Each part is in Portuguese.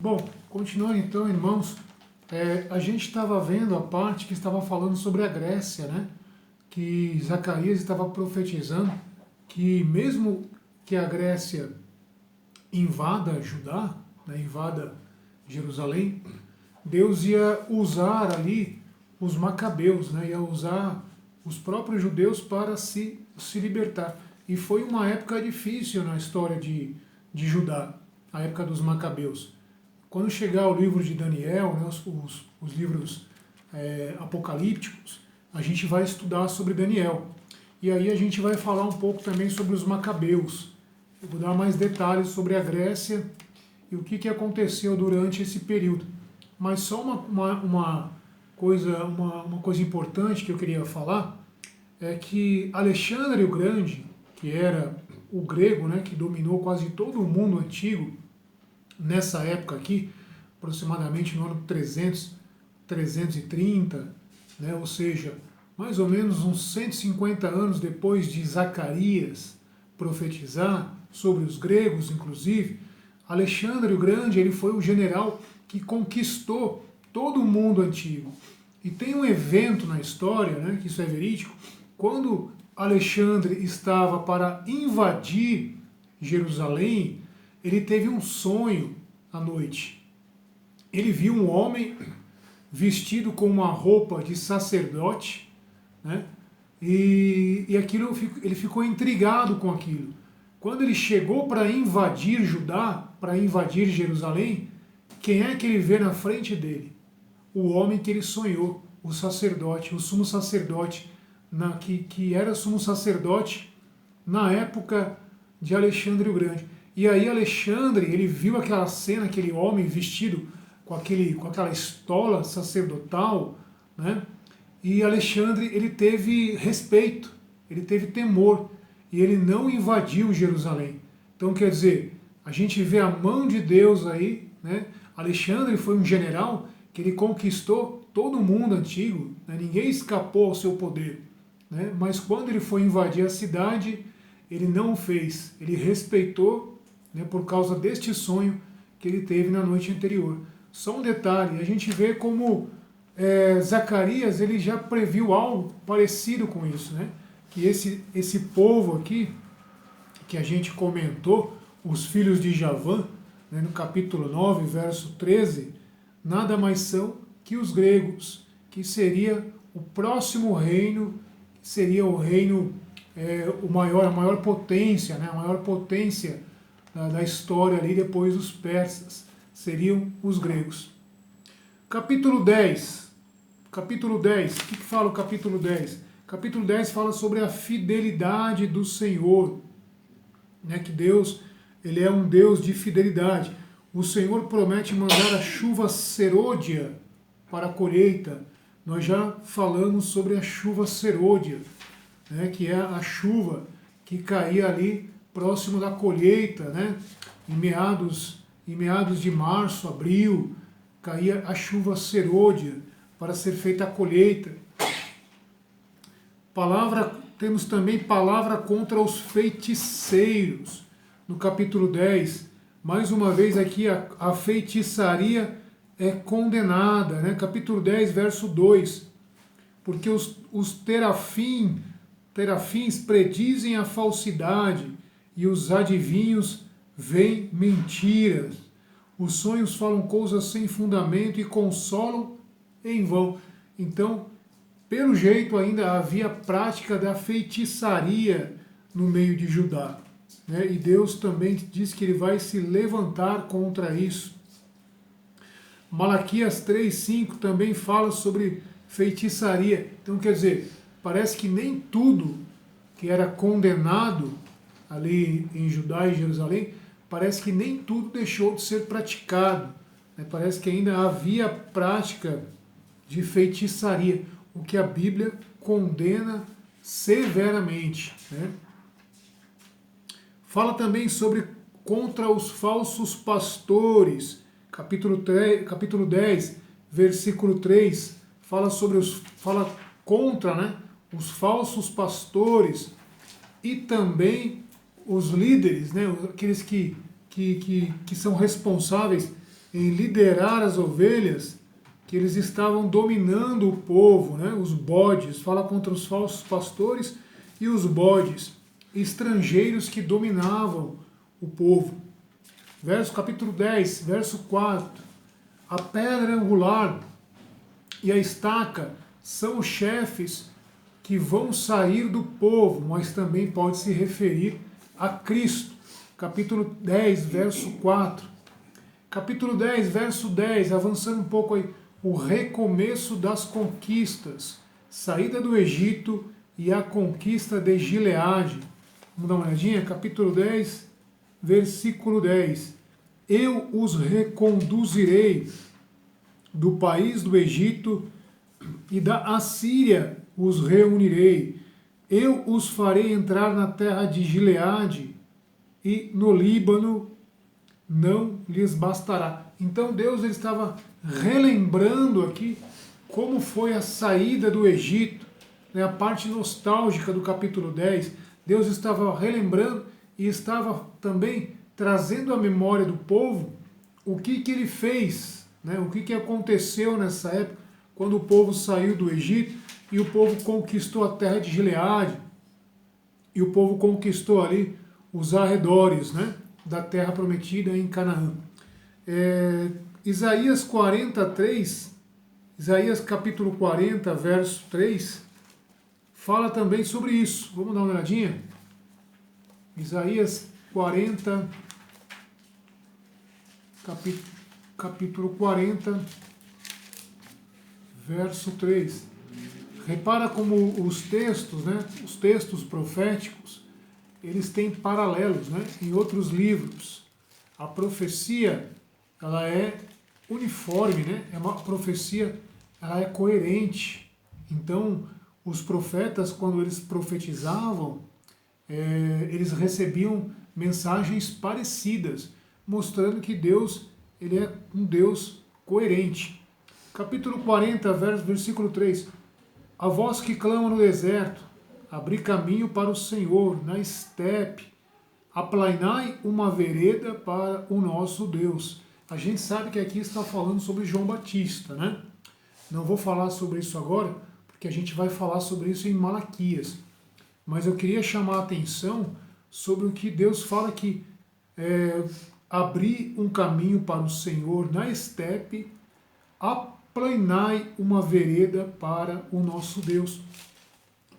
Bom, continuando então, irmãos, a gente estava vendo a parte que estava falando sobre a Grécia, né? Que Zacarias estava profetizando que mesmo que a Grécia invada Judá, né, invada Jerusalém, Deus ia usar ali os macabeus, né, ia usar os próprios judeus para se libertar. E foi uma época difícil na história de Judá, a época dos macabeus. Quando chegar o livro de Daniel, né, os livros apocalípticos, a gente vai estudar sobre Daniel. E aí a gente vai falar um pouco também sobre os macabeus. Eu vou dar mais detalhes sobre a Grécia e o que aconteceu durante esse período. Mas só uma coisa importante que eu queria falar é que Alexandre o Grande, que era o grego, né, que dominou quase todo o mundo antigo, nessa época aqui, aproximadamente no ano 300, 330, né, ou seja, mais ou menos uns 150 anos depois de Zacarias profetizar sobre os gregos, inclusive, Alexandre o Grande ele foi o general que conquistou todo o mundo antigo. E tem um evento na história, né, que isso é verídico, quando Alexandre estava para invadir Jerusalém, ele teve um sonho à noite. Ele viu um homem vestido com uma roupa de sacerdote, né? E aquilo ele ficou intrigado com aquilo. Quando ele chegou para invadir Judá, para invadir Jerusalém, quem é que ele vê na frente dele? O homem que ele sonhou, o sacerdote, o sumo sacerdote, que era sumo sacerdote na época de Alexandre o Grande. E aí Alexandre, ele viu aquela cena, aquele homem vestido com aquela estola sacerdotal, né? E Alexandre, ele teve respeito, ele teve temor, e ele não invadiu Jerusalém. Então, quer dizer, a gente vê a mão de Deus aí, né? Alexandre foi um general que ele conquistou todo o mundo antigo, né? Ninguém escapou ao seu poder, né? Mas quando ele foi invadir a cidade, ele não o fez, ele respeitou, né, por causa deste sonho que ele teve na noite anterior. Só um detalhe, a gente vê como Zacarias ele já previu algo parecido com isso, né? Que esse povo aqui, que a gente comentou, os filhos de Javã, né, no capítulo 9, verso 13, nada mais são que os gregos, que seria o próximo reino, seria o reino, a maior potência, né, a maior potência da história ali depois dos persas, seriam os gregos. Capítulo 10. Capítulo 10, o que fala o capítulo 10? Capítulo 10 fala sobre a fidelidade do Senhor, né, que Deus, ele é um Deus de fidelidade. O Senhor promete mandar a chuva serôdia para a colheita. Nós já falamos sobre a chuva serôdia, né, que é a chuva que caía ali próximo da colheita, né, em meados de março, abril, caía a chuva serôdia para ser feita a colheita. Temos também palavra contra os feiticeiros, no capítulo 10. Mais uma vez aqui a feitiçaria é condenada, né? Capítulo 10, verso 2. Porque os terafins predizem a falsidade e os adivinhos veem mentiras. Os sonhos falam coisas sem fundamento e consolam em vão. Então, pelo jeito ainda havia prática da feitiçaria no meio de Judá, né? E Deus também diz que ele vai se levantar contra isso. Malaquias 3:5 também fala sobre feitiçaria. Então, quer dizer, parece que nem tudo que era condenado ali em Judá e Jerusalém, parece que nem tudo deixou de ser praticado, né? Parece que ainda havia prática de feitiçaria, o que a Bíblia condena severamente, né? Fala também sobre contra os falsos pastores, capítulo 10, versículo 3, fala contra, né, os falsos pastores e também os líderes, né, aqueles que são responsáveis em liderar as ovelhas, que eles estavam dominando o povo, né? Os bodes, fala contra os falsos pastores e os bodes, estrangeiros que dominavam o povo. Capítulo 10, verso 4. A pedra angular e a estaca são os chefes que vão sair do povo, mas também pode se referir a Cristo. Capítulo 10, verso 4. Capítulo 10, verso 10, avançando um pouco aí, o recomeço das conquistas, saída do Egito e a conquista de Gileade. Vamos dar uma olhadinha? Capítulo 10, versículo 10. Eu os reconduzirei do país do Egito e da Assíria os reunirei. Eu os farei entrar na terra de Gileade e no Líbano não lhes bastará. Então Deus ele estava relembrando aqui como foi a saída do Egito, né, a parte nostálgica do capítulo 10. Deus estava relembrando e estava também trazendo à memória do povo o que ele fez, né, o que aconteceu nessa época, quando o povo saiu do Egito e o povo conquistou a terra de Gileade, e o povo conquistou ali os arredores, né, da terra prometida em Canaã. Isaías 43, Isaías capítulo 40, verso 3, fala também sobre isso. Vamos dar uma olhadinha? Isaías 40, capítulo 40, verso 3. Repara como os textos, né, os textos proféticos, eles têm paralelos, né, em outros livros. A profecia, ela é uniforme, né, é uma profecia, ela é coerente. Então, os profetas, quando eles profetizavam, eles recebiam mensagens parecidas, mostrando que Deus ele é um Deus coerente. Capítulo 40, versículo 3. A voz que clama no deserto, abri caminho para o Senhor, na estepe, aplainai uma vereda para o nosso Deus. A gente sabe que aqui está falando sobre João Batista, né? Não vou falar sobre isso agora, porque a gente vai falar sobre isso em Malaquias. Mas eu queria chamar a atenção sobre o que Deus fala que abrir um caminho para o Senhor na estepe, aplainai uma vereda para o nosso Deus.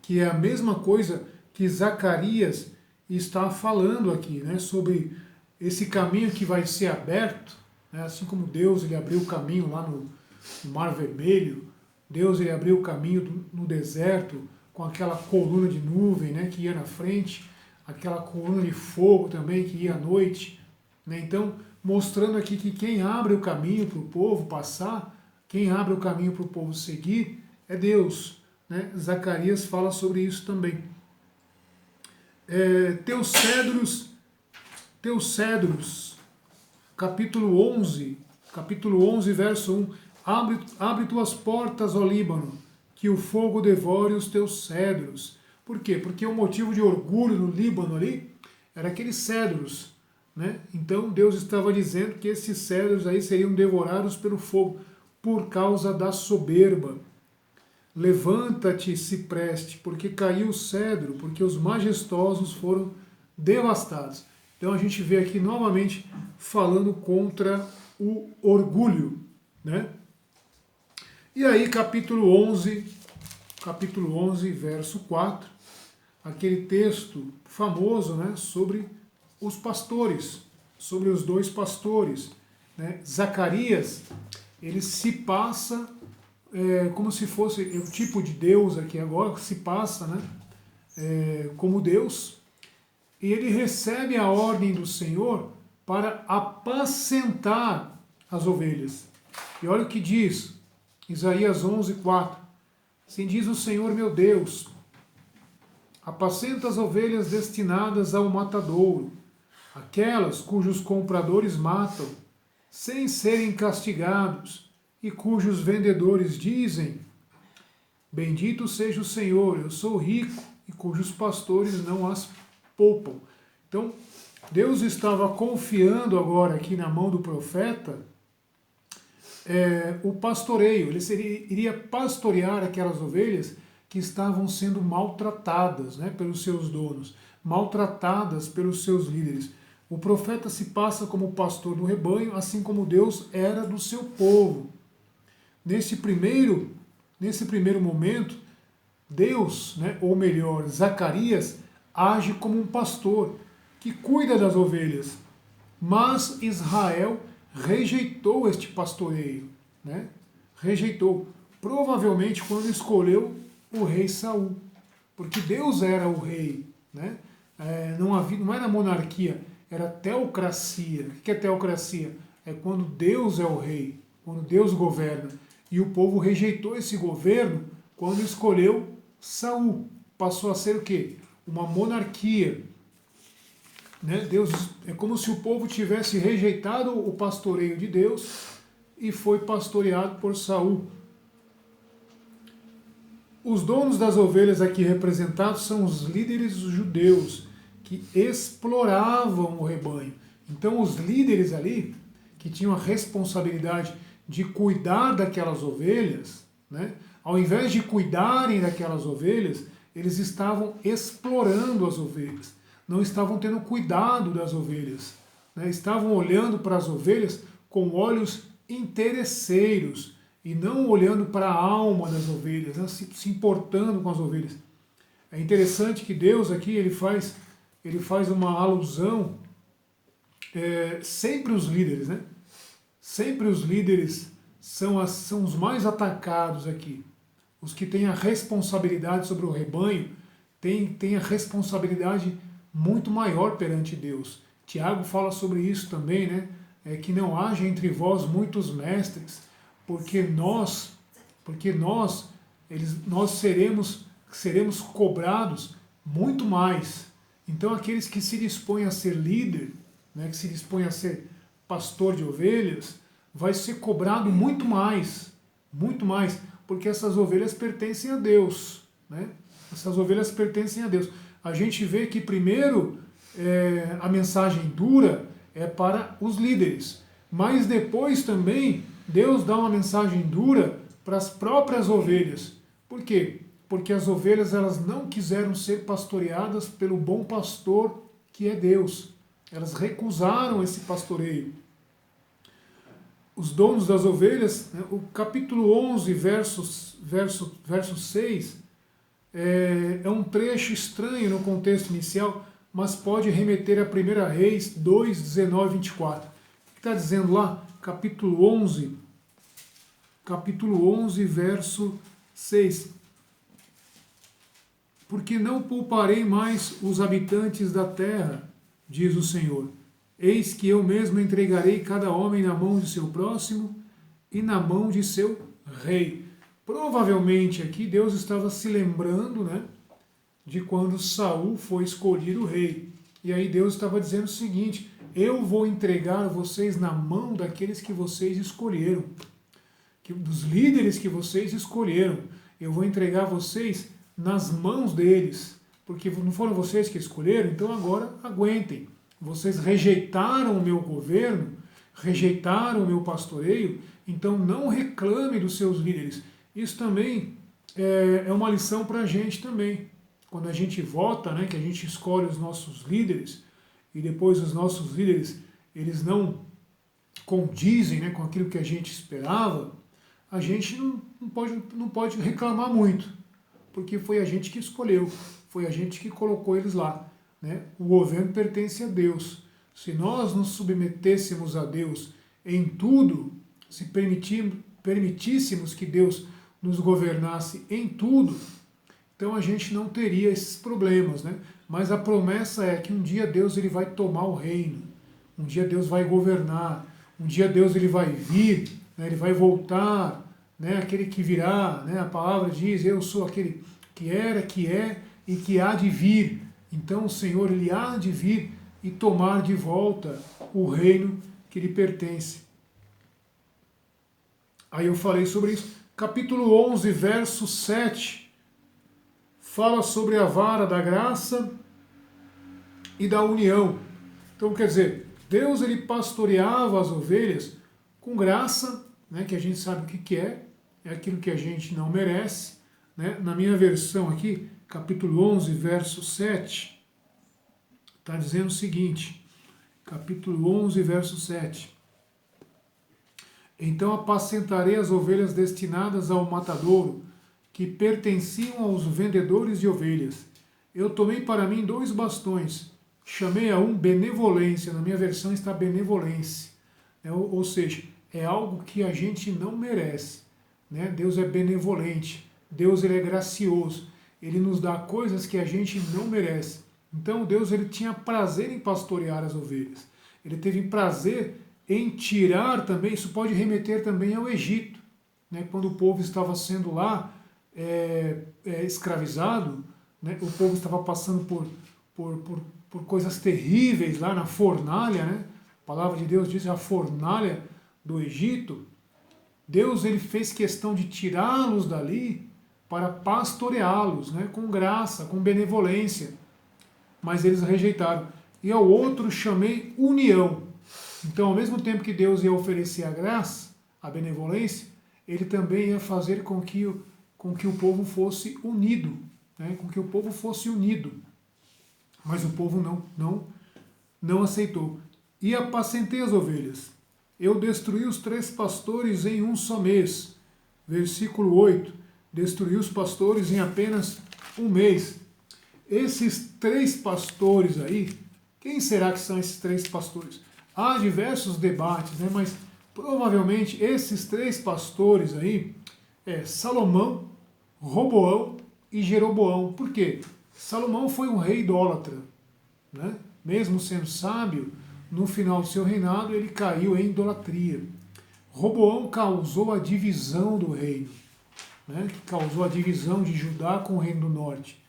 Que é a mesma coisa que Zacarias está falando aqui, né, sobre esse caminho que vai ser aberto, né, assim como Deus ele abriu o caminho lá no Mar Vermelho, Deus ele abriu o caminho no deserto com aquela coluna de nuvem, né, que ia na frente, aquela coluna de fogo também que ia à noite, né, então mostrando aqui que quem abre o caminho para o povo passar, quem abre o caminho para o povo seguir é Deus, né? Zacarias fala sobre isso também. Teus cedros, capítulo 11, verso 1, abre tuas portas, ó Líbano, que o fogo devore os teus cedros. Por quê? Porque o motivo de orgulho no Líbano ali era aqueles cedros, né? Então Deus estava dizendo que esses cedros aí seriam devorados pelo fogo por causa da soberba. Levanta-te, cipreste, porque caiu o cedro, porque os majestosos foram devastados. Então a gente vê aqui novamente falando contra o orgulho, né? E aí capítulo 11, verso 4, aquele texto famoso, né, sobre os pastores, sobre os dois pastores, né? Zacarias, ele se passa como se fosse o tipo de Deus aqui agora, se passa, né, como Deus, e ele recebe a ordem do Senhor para apacentar as ovelhas. E olha o que diz, Isaías 11, 4. Assim diz o Senhor meu Deus, apacenta as ovelhas destinadas ao matadouro, aquelas cujos compradores matam, sem serem castigados, e cujos vendedores dizem, bendito seja o Senhor, eu sou rico, e cujos pastores não as poupam. Então, Deus estava confiando agora aqui na mão do profeta o pastoreio, iria pastorear aquelas ovelhas que estavam sendo maltratadas, né, pelos seus donos, maltratadas pelos seus líderes. O profeta se passa como pastor do rebanho, assim como Deus era do seu povo. Nesse primeiro momento, Deus, né, ou melhor, Zacarias, age como um pastor que cuida das ovelhas. Mas Israel rejeitou este pastoreio, né? Rejeitou, provavelmente quando escolheu o rei Saul, porque Deus era o rei, né? Não era monarquia, era teocracia. O que é teocracia? É quando Deus é o rei, quando Deus governa. E o povo rejeitou esse governo quando escolheu Saul. Passou a ser o quê? Uma monarquia. Né? Deus, é como se o povo tivesse rejeitado o pastoreio de Deus e foi pastoreado por Saul. Os donos das ovelhas aqui representados são os líderes judeus que exploravam o rebanho. Então os líderes ali, que tinham a responsabilidade de cuidar daquelas ovelhas, né? Ao invés de cuidarem daquelas ovelhas, eles estavam explorando as ovelhas, não estavam tendo cuidado das ovelhas, né? Estavam olhando para as ovelhas com olhos interesseiros e não olhando para a alma das ovelhas, né? se importando com as ovelhas. É interessante que Deus aqui ele faz uma alusão, sempre os líderes, né? Sempre os líderes são os mais atacados aqui. Os que têm a responsabilidade sobre o rebanho têm a responsabilidade muito maior perante Deus. Tiago fala sobre isso também, né? Que não haja entre vós muitos mestres, porque nós seremos cobrados muito mais. Então aqueles que se dispõem a ser líder, né, que se dispõem a ser pastor de ovelhas, vai ser cobrado muito mais, porque essas ovelhas pertencem a Deus, né? Essas ovelhas pertencem a Deus. A gente vê que primeiro a mensagem dura é para os líderes, mas depois também Deus dá uma mensagem dura para as próprias ovelhas. Por quê? Porque as ovelhas elas não quiseram ser pastoreadas pelo bom pastor que é Deus. Elas recusaram esse pastoreio. Os donos das ovelhas, né, o capítulo 11, verso 6, é um trecho estranho no contexto inicial, mas pode remeter a 1 Reis 2, 19 e 24. O que está dizendo lá? Capítulo 11, verso 6. Porque não pouparei mais os habitantes da terra, diz o Senhor. Eis que eu mesmo entregarei cada homem na mão de seu próximo e na mão de seu rei. Provavelmente aqui Deus estava se lembrando, né, de quando Saul foi escolhido rei. E aí Deus estava dizendo o seguinte: eu vou entregar vocês na mão daqueles que vocês escolheram, dos líderes que vocês escolheram. Eu vou entregar vocês nas mãos deles, porque não foram vocês que escolheram, então agora aguentem. Vocês rejeitaram o meu governo, rejeitaram o meu pastoreio, então não reclame dos seus líderes. Isso também é uma lição para a gente também. Quando a gente vota, né, que a gente escolhe os nossos líderes, e depois os nossos líderes eles não condizem, né, com aquilo que a gente esperava, a gente não pode reclamar muito, porque foi a gente que escolheu, foi a gente que colocou eles lá. Né? O governo pertence a Deus. Se nós nos submetêssemos a Deus em tudo, se permitíssemos que Deus nos governasse em tudo, então a gente não teria esses problemas. Né? Mas a promessa é que um dia Deus ele vai tomar o reino, um dia Deus vai governar, um dia Deus ele vai vir, né? Ele vai voltar, né? Aquele que virá, né? A palavra diz, eu sou aquele que era, que é e que há de vir. Então o Senhor ele há de vir e tomar de volta o reino que lhe pertence. Aí eu falei sobre isso. Capítulo 11, verso 7, fala sobre a vara da graça e da união. Então quer dizer, Deus ele pastoreava as ovelhas com graça né, que a gente sabe o que é aquilo que a gente não merece. Né? Na minha versão aqui, capítulo 11, verso 7, está dizendo o seguinte, capítulo 11, verso 7. Então apacentarei as ovelhas destinadas ao matadouro, que pertenciam aos vendedores de ovelhas. Eu tomei para mim 2 bastões, chamei a um benevolência, na minha versão está benevolência, ou seja, é algo que a gente não merece. Né? Deus é benevolente, Deus ele é gracioso, ele nos dá coisas que a gente não merece. Então Deus ele tinha prazer em pastorear as ovelhas, ele teve prazer em tirar também, isso pode remeter também ao Egito, né? Quando o povo estava sendo lá escravizado, né? O povo estava passando por coisas terríveis lá na fornalha, né? A palavra de Deus diz a fornalha do Egito. Deus ele fez questão de tirá-los dali para pastoreá-los, né? Com graça, com benevolência, mas eles rejeitaram. E ao outro chamei união. Então, ao mesmo tempo que Deus ia oferecer a graça, a benevolência, ele também ia fazer com que o povo fosse unido, né? Com que o povo fosse unido. Mas o povo não aceitou. E apacentei as ovelhas. Eu destruí os 3 pastores em um só mês. Versículo 8. Destruí os pastores em apenas um mês. Esses 3 pastores aí, quem será que são esses 3 pastores? Há diversos debates, né? Mas provavelmente esses 3 pastores aí é Salomão, Roboão e Jeroboão. Por quê? Salomão foi um rei idólatra, né? Mesmo sendo sábio, no final do seu reinado ele caiu em idolatria. Roboão causou a divisão do reino, né? Que causou a divisão de Judá com o reino do norte.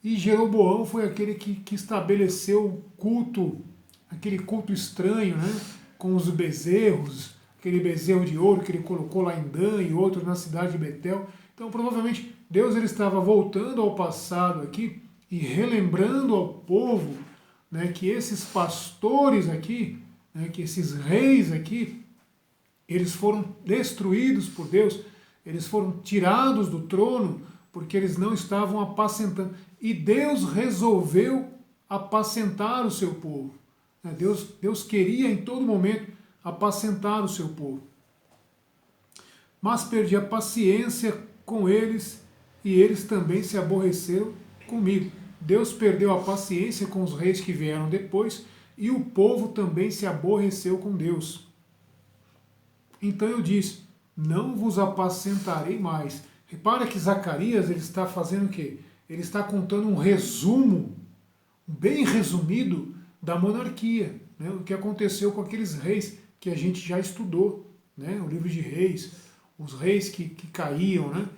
E Jeroboão foi aquele que estabeleceu o culto, aquele culto estranho, né? Com os bezerros, aquele bezerro de ouro que ele colocou lá em Dan e outro na cidade de Betel. Então, provavelmente, Deus ele estava voltando ao passado aqui e relembrando ao povo, né, que esses pastores aqui, né, que esses reis aqui, eles foram destruídos por Deus, eles foram tirados do trono porque eles não estavam apacentando. E Deus resolveu apacentar o seu povo. Deus queria em todo momento apacentar o seu povo. Mas perdi a paciência com eles e eles também se aborreceram comigo. Deus perdeu a paciência com os reis que vieram depois e o povo também se aborreceu com Deus. Então eu disse, não vos apacentarei mais. Repara que Zacarias ele está fazendo o quê? Ele está contando um resumo, bem resumido, da monarquia, né? O que aconteceu com aqueles reis que a gente já estudou, né? O livro de Reis, os reis que caíam, né?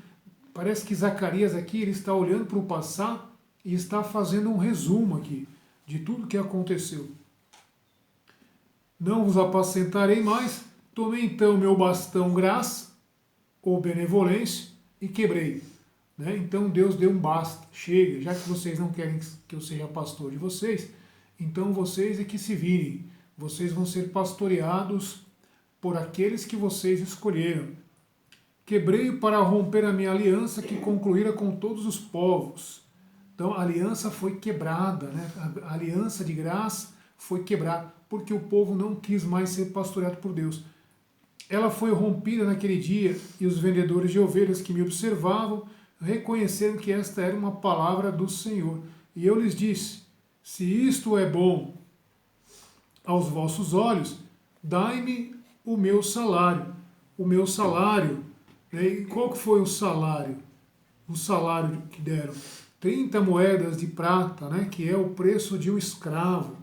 Parece que Zacarias aqui ele está olhando para o passado e está fazendo um resumo aqui de tudo que aconteceu. Não vos apacentarei mais, tomei então meu bastão graça, ou benevolência, e quebrei. Né? Então Deus deu um basta, chega, já que vocês não querem que eu seja pastor de vocês, então vocês é que se virem, vocês vão ser pastoreados por aqueles que vocês escolheram. Quebrei para romper a minha aliança que concluíra com todos os povos. Então a aliança foi quebrada, né? A aliança de graça foi quebrada, porque o povo não quis mais ser pastoreado por Deus. Ela foi rompida naquele dia e os vendedores de ovelhas que me observavam reconheceram que esta era uma palavra do Senhor. E eu lhes disse, se isto é bom aos vossos olhos, dai-me o meu salário. O meu salário, né? E qual que foi o salário? O salário que deram? 30 moedas de prata, né? Que é o preço de um escravo.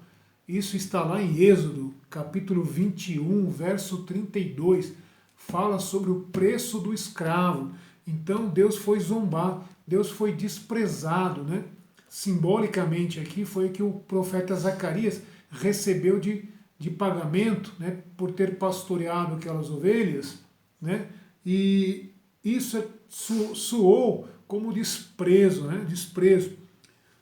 Isso está lá em Êxodo, capítulo 21, verso 32. Fala sobre o preço do escravo. Então Deus foi zombado, Deus foi desprezado, né? Simbolicamente aqui foi o que o profeta Zacarias recebeu de pagamento, né? Por ter pastoreado aquelas ovelhas, né? E isso soou como desprezo, né? Desprezo.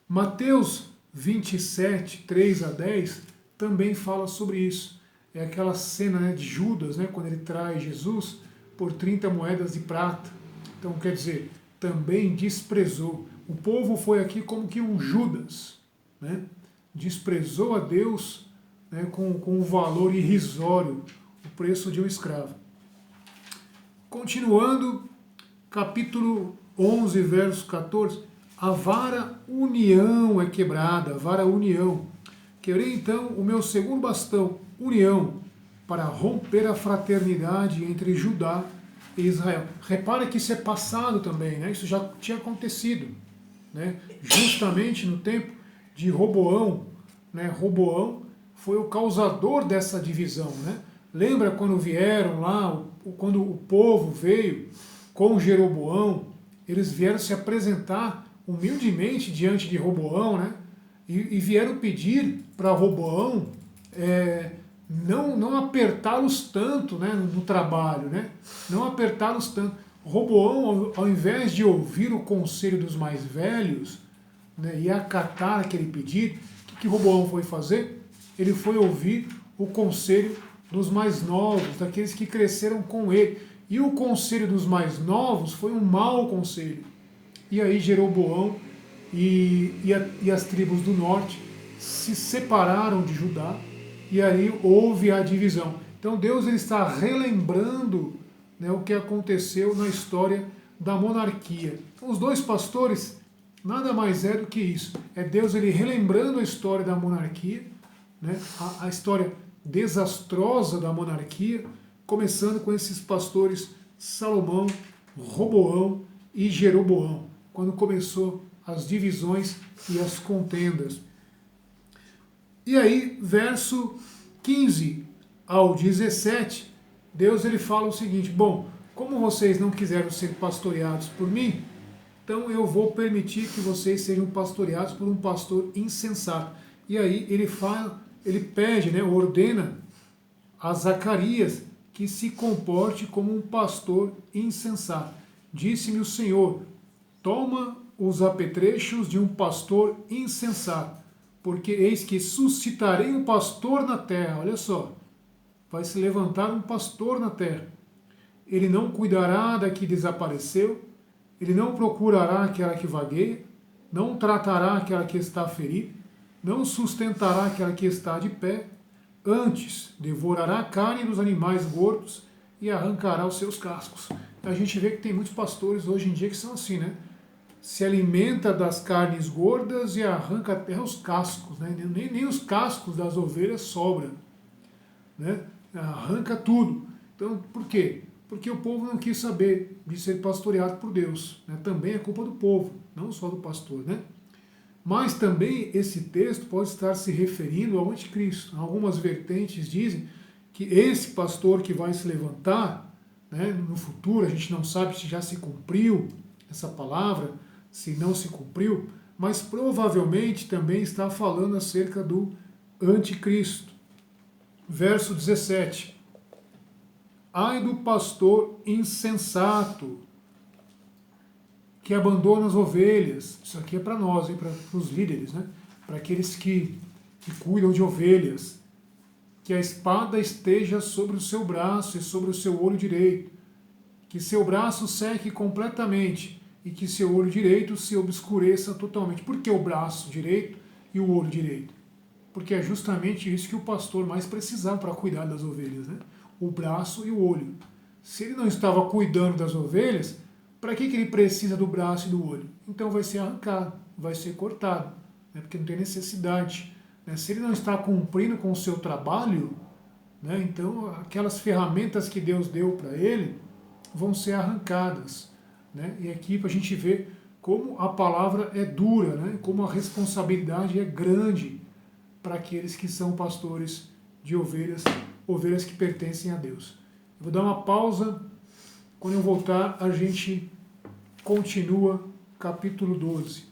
Mateus 27, 3 a 10, também fala sobre isso. É aquela cena, né, de Judas, né, quando ele traz Jesus por 30 moedas de prata. Então, quer dizer, também desprezou. O povo foi aqui como que um Judas, né? Desprezou a Deus, né, com o valor irrisório, o preço de um escravo. Continuando, capítulo 11, verso 14, a vara união é quebrada, a vara união. Quebrei então o meu segundo bastão, união, para romper a fraternidade entre Judá e Israel. Repara que isso é passado também, né? Isso já tinha acontecido, né? Justamente no tempo de Roboão, né? Roboão foi o causador dessa divisão, né? Lembra quando vieram lá, quando o povo veio com Jeroboão, eles vieram se apresentar humildemente diante de Roboão, né? E vieram pedir para Roboão não apertá-los tanto, né, no trabalho, né? Não apertá-los tanto. Roboão, ao invés de ouvir o conselho dos mais velhos, né, e acatar aquele pedido, o que Roboão foi fazer? Ele foi ouvir o conselho dos mais novos, daqueles que cresceram com ele. E o conselho dos mais novos foi um mau conselho. E aí Jeroboão e as tribos do norte se separaram de Judá, e aí houve a divisão. Então Deus ele está relembrando, né, o que aconteceu na história da monarquia. Então, os dois pastores nada mais é do que isso. É Deus ele relembrando a história da monarquia, né, a história desastrosa da monarquia, começando com esses pastores Salomão, Roboão e Jeroboão, quando começou as divisões e as contendas. E aí, verso 15 ao 17, Deus ele fala o seguinte: bom, como vocês não quiseram ser pastoreados por mim, então eu vou permitir que vocês sejam pastoreados por um pastor insensato. E aí ele pede, né, ordena a Zacarias que se comporte como um pastor insensato. Disse-me o Senhor: toma os apetrechos de um pastor insensato, porque eis que suscitarei um pastor na terra. Olha só, vai se levantar um pastor na terra. Ele não cuidará da que desapareceu, ele não procurará aquela que vagueia, não tratará aquela que está ferida, não sustentará aquela que está de pé, antes devorará a carne dos animais gordos e arrancará os seus cascos. A gente vê que tem muitos pastores hoje em dia que são assim, né? Se alimenta das carnes gordas e arranca até os cascos, né? Nem os cascos das ovelhas sobram, né? Arranca tudo. Então, por quê? Porque o povo não quis saber de ser pastoreado por Deus, né? Também é culpa do povo, não só do pastor, né? Mas também esse texto pode estar se referindo ao anticristo. Algumas vertentes dizem que esse pastor que vai se levantar, né, no futuro, a gente não sabe se já se cumpriu essa palavra, se não se cumpriu, mas provavelmente também está falando acerca do anticristo. Verso 17. Ai do pastor insensato, que abandona as ovelhas. Isso aqui é para nós, para os líderes, né? Para aqueles que cuidam de ovelhas. Que a espada esteja sobre o seu braço e sobre o seu olho direito. Que seu braço seque completamente e que seu olho direito se obscureça totalmente. Por que o braço direito e o olho direito? Porque é justamente isso que o pastor mais precisava para cuidar das ovelhas, né? O braço e o olho. Se ele não estava cuidando das ovelhas, para que ele precisa do braço e do olho? Então vai ser arrancado, vai ser cortado, né? Porque não tem necessidade, né? Se ele não está cumprindo com o seu trabalho, né, então aquelas ferramentas que Deus deu para ele vão ser arrancadas, né? E aqui a gente vê como a palavra é dura, né? Como a responsabilidade é grande para aqueles que são pastores de ovelhas, ovelhas que pertencem a Deus. Eu vou dar uma pausa. Quando eu voltar, a gente continua capítulo 12.